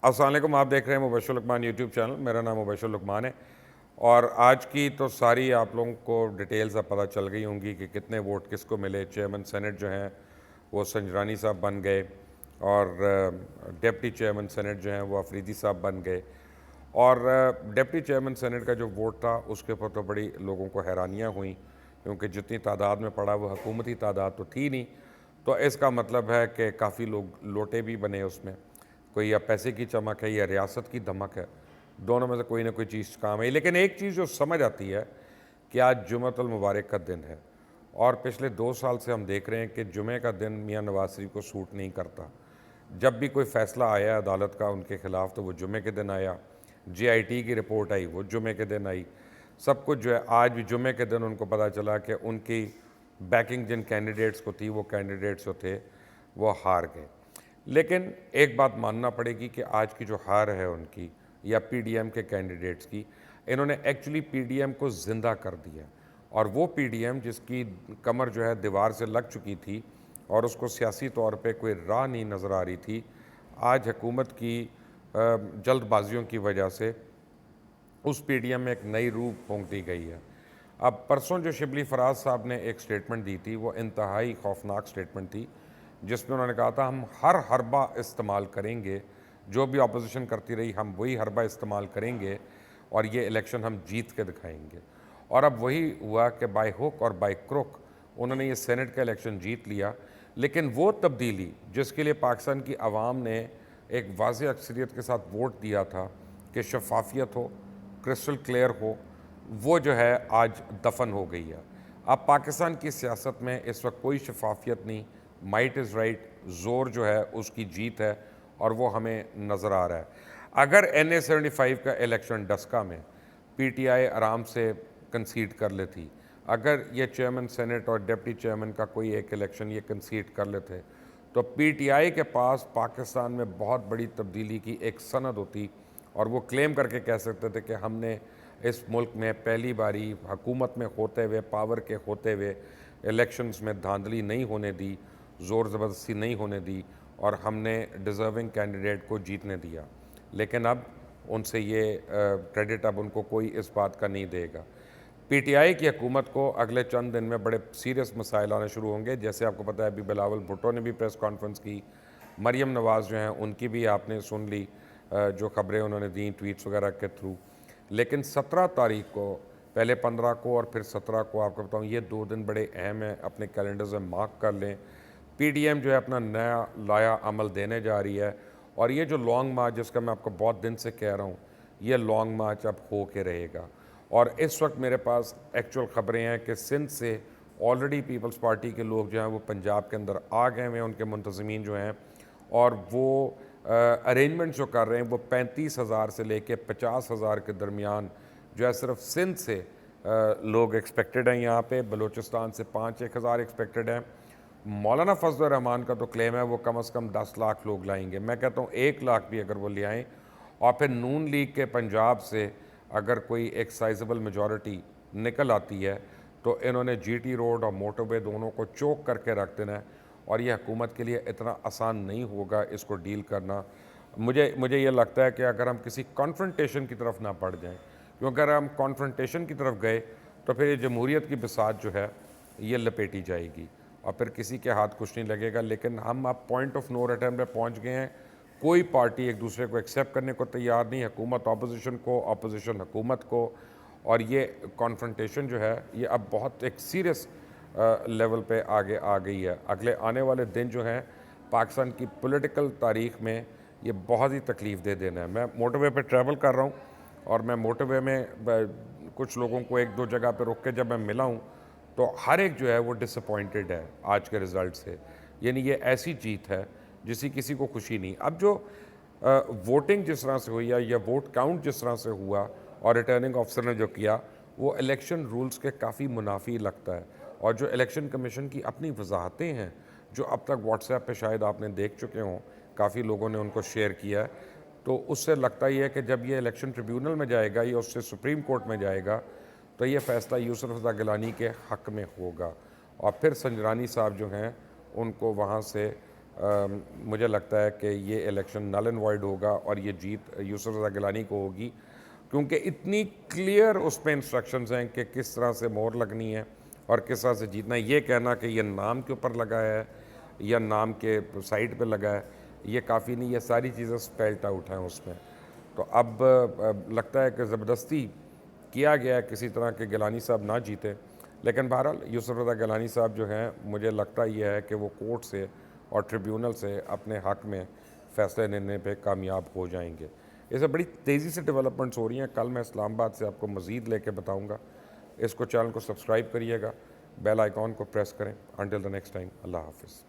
السلام علیکم، آپ دیکھ رہے ہیں مبشر لقمان یوٹیوب چینل. میرا نام مبشر لقمان ہے اور آج کی تو ساری آپ لوگوں کو ڈیٹیلز اب پتہ چل گئی ہوں گی کہ کتنے ووٹ کس کو ملے. چیئرمین سینٹ جو ہیں وہ سنجرانی صاحب بن گئے اور ڈپٹی چیئرمین سینٹ جو ہیں وہ افریدی صاحب بن گئے. اور ڈپٹی چیئرمین سینٹ کا جو ووٹ تھا اس کے اوپر تو بڑی لوگوں کو حیرانیاں ہوئیں، کیونکہ جتنی تعداد میں پڑا وہ حکومتی تعداد تو تھی نہیں. تو اس کا مطلب ہے کہ کافی لوگ لوٹے بھی بنے اس میں. کوئی یا پیسے کی چمک ہے یا ریاست کی دھمک ہے، دونوں میں سے کوئی نہ کوئی چیز کام ہے. لیکن ایک چیز جو سمجھ آتی ہے کہ آج جمعۃ المبارک کا دن ہے، اور پچھلے 2 سال سے ہم دیکھ رہے ہیں کہ جمعہ کا دن میاں نواز شریف کو سوٹ نہیں کرتا. جب بھی کوئی فیصلہ آیا عدالت کا ان کے خلاف تو وہ جمعے کے دن آیا. جے آئی ٹی کی رپورٹ آئی وہ جمعے کے دن آئی. سب کچھ جو ہے آج بھی جمعے کے دن ان کو پتہ چلا کہ ان کی بیکنگ جن کینڈیڈیٹس کو تھی وہ کینڈیڈیٹس جو تھے وہ ہار گئے. لیکن ایک بات ماننا پڑے گی کہ آج کی جو ہار ہے ان کی یا پی ڈی ایم کے کینڈیڈیٹس کی، انہوں نے ایکچولی پی ڈی ایم کو زندہ کر دیا. اور وہ پی ڈی ایم جس کی کمر جو ہے دیوار سے لگ چکی تھی اور اس کو سیاسی طور پہ کوئی راہ نہیں نظر آ رہی تھی، آج حکومت کی جلد بازیوں کی وجہ سے اس پی ڈی ایم میں ایک نئی روح پھونک دی گئی ہے. اب پرسوں جو شبلی فراز صاحب نے ایک سٹیٹمنٹ دی تھی وہ انتہائی خوفناک سٹیٹمنٹ تھی، جس میں انہوں نے کہا تھا ہم ہر حربہ استعمال کریں گے، جو بھی اپوزیشن کرتی رہی ہم وہی حربہ استعمال کریں گے اور یہ الیکشن ہم جیت کے دکھائیں گے. اور اب وہی ہوا کہ بائی ہوک اور بائی کروک انہوں نے یہ سینٹ کا الیکشن جیت لیا. لیکن وہ تبدیلی جس کے لیے پاکستان کی عوام نے ایک واضح اکثریت کے ساتھ ووٹ دیا تھا کہ شفافیت ہو، کرسٹل کلیئر ہو، وہ جو ہے آج دفن ہو گئی ہے. اب پاکستان کی سیاست میں اس وقت کوئی شفافیت نہیں. مائٹ از رائٹ، زور جو ہے اس کی جیت ہے اور وہ ہمیں نظر آ رہا ہے. اگر این اے 75 کا الیکشن ڈسکا میں پی ٹی آئی آرام سے کنسیڈ کر لیتی، اگر یہ چیئرمین سینٹ اور ڈپٹی چیئرمین کا کوئی ایک الیکشن یہ کنسیڈ کر لیتے تو پی ٹی آئی کے پاس پاکستان میں بہت بڑی تبدیلی کی ایک سند ہوتی اور وہ کلیم کر کے کہہ سکتے تھے کہ ہم نے اس ملک میں پہلی باری حکومت میں ہوتے ہوئے، پاور کے ہوتے ہوئے الیکشنز میں دھاندلی نہیں ہونے دی، زور زبردستی نہیں ہونے دی اور ہم نے ڈیزرونگ کینڈیڈیٹ کو جیتنے دیا. لیکن اب ان سے یہ کریڈٹ اب ان کو کوئی اس بات کا نہیں دے گا. پی ٹی آئی کی حکومت کو اگلے چند دن میں بڑے سیریس مسائل آنے شروع ہوں گے. جیسے آپ کو پتہ ہے ابھی بلاول بھٹو نے بھی پریس کانفرنس کی، مریم نواز جو ہیں ان کی بھی آپ نے سن لی جو خبریں انہوں نے دیں ٹویٹس وغیرہ کے تھرو. لیکن 17 تاریخ کو، پہلے 15 کو اور پھر 17 کو آپ کو بتاؤں یہ 2 دن بڑے اہم ہیں، اپنے کیلنڈرز میں مارک کر لیں. پی ڈی ایم جو ہے اپنا نیا لایا عمل دینے جا رہی ہے اور یہ جو لانگ مارچ جس کا میں آپ کو بہت دن سے کہہ رہا ہوں، یہ لانگ مارچ اب ہو کے رہے گا. اور اس وقت میرے پاس ایکچول خبریں ہیں کہ سندھ سے آلریڈی پیپلز پارٹی کے لوگ جو ہیں وہ پنجاب کے اندر آ گئے ہیں، ان کے منتظمین جو ہیں، اور وہ ارینجمنٹ جو کر رہے ہیں وہ 35,000 سے لے کے 50,000 کے درمیان جو ہے صرف سندھ سے لوگ ایکسپیکٹڈ ہیں. یہاں پہ بلوچستان سے 5,000 ایکسپیکٹڈ ہیں. مولانا فضل الرحمان کا تو کلیم ہے وہ کم از کم 10 لاکھ لوگ لائیں گے. میں کہتا ہوں 1 لاکھ بھی اگر وہ لے آئیں اور پھر نون لیگ کے پنجاب سے اگر کوئی ایک سائزبل میجورٹی نکل آتی ہے تو انہوں نے جی ٹی روڈ اور موٹر وے دونوں کو چوک کر کے رکھ دینا ہے. اور یہ حکومت کے لیے اتنا آسان نہیں ہوگا اس کو ڈیل کرنا. مجھے یہ لگتا ہے کہ اگر ہم کسی کانفرنٹیشن کی طرف نہ پڑ جائیں، کیونکہ اگر ہم کانفرنٹیشن کی طرف گئے تو پھر یہ جمہوریت کی بساط جو ہے یہ لپیٹی جائے گی اور پھر کسی کے ہاتھ کچھ نہیں لگے گا. لیکن ہم اب پوائنٹ آف نو ریٹرن پہ پہنچ گئے ہیں. کوئی پارٹی ایک دوسرے کو ایکسیپٹ کرنے کو تیار نہیں، حکومت اپوزیشن کو، اپوزیشن حکومت کو. اور یہ کانفرنٹیشن جو ہے یہ اب بہت ایک سیریس لیول پہ آگے آ گئی ہے. اگلے آنے والے دن جو ہیں پاکستان کی پولیٹیکل تاریخ میں یہ بہت ہی تکلیف دے دینا ہے. میں موٹر وے پہ ٹریول کر رہا ہوں اور میں موٹر وے میں کچھ لوگوں کو 1-2 جگہ پہ رک کے جب میں ملا ہوں تو ہر ایک جو ہے وہ ڈس اپوائنٹڈ ہے آج کے رزلٹ سے. یعنی یہ ایسی جیت ہے جس کی کسی کو خوشی نہیں. اب جو ووٹنگ جس طرح سے ہوئی ہے یا ووٹ کاؤنٹ جس طرح سے ہوا اور ریٹرننگ آفیسر نے جو کیا وہ الیکشن رولز کے کافی منافی لگتا ہے. اور جو الیکشن کمیشن کی اپنی وضاحتیں ہیں جو اب تک واٹس ایپ پہ شاید آپ نے دیکھ چکے ہوں، کافی لوگوں نے ان کو شیئر کیا ہے، تو اس سے لگتا ہی ہے کہ جب یہ الیکشن ٹریبیونل میں جائے گا یا اس سے سپریم کورٹ میں جائے گا تو یہ فیصلہ یوسف رضا گیلانی کے حق میں ہوگا اور پھر سنجرانی صاحب جو ہیں ان کو وہاں سے مجھے لگتا ہے کہ یہ الیکشن نل اینڈ وائڈ ہوگا اور یہ جیت یوسف رضا گیلانی کو ہوگی، کیونکہ اتنی کلیئر اس پہ انسٹرکشنز ہیں کہ کس طرح سے مہر لگنی ہے اور کس طرح سے جیتنا ہے۔ یہ کہنا کہ یہ نام کے اوپر لگا ہے یا نام کے سائٹ پہ لگا ہے یہ کافی نہیں، یہ ساری چیزیں اسپیلٹ آؤٹ ہیں اس میں۔ تو اب لگتا ہے کہ زبردستی کیا گیا ہے کسی طرح کہ گیلانی صاحب نہ جیتے، لیکن بہرحال یوسف رضا گیلانی صاحب جو ہیں مجھے لگتا یہ ہے کہ وہ کورٹ سے اور ٹریبیونل سے اپنے حق میں فیصلے لینے پہ کامیاب ہو جائیں گے۔ اسے بڑی تیزی سے ڈیولپمنٹس ہو رہی ہیں، کل میں اسلام آباد سے آپ کو مزید لے کے بتاؤں گا۔ اس کو چینل کو سبسکرائب کریے گا، بیل آئیکن کو پریس کریں۔ انٹل دا نیکسٹ ٹائم، اللہ حافظ۔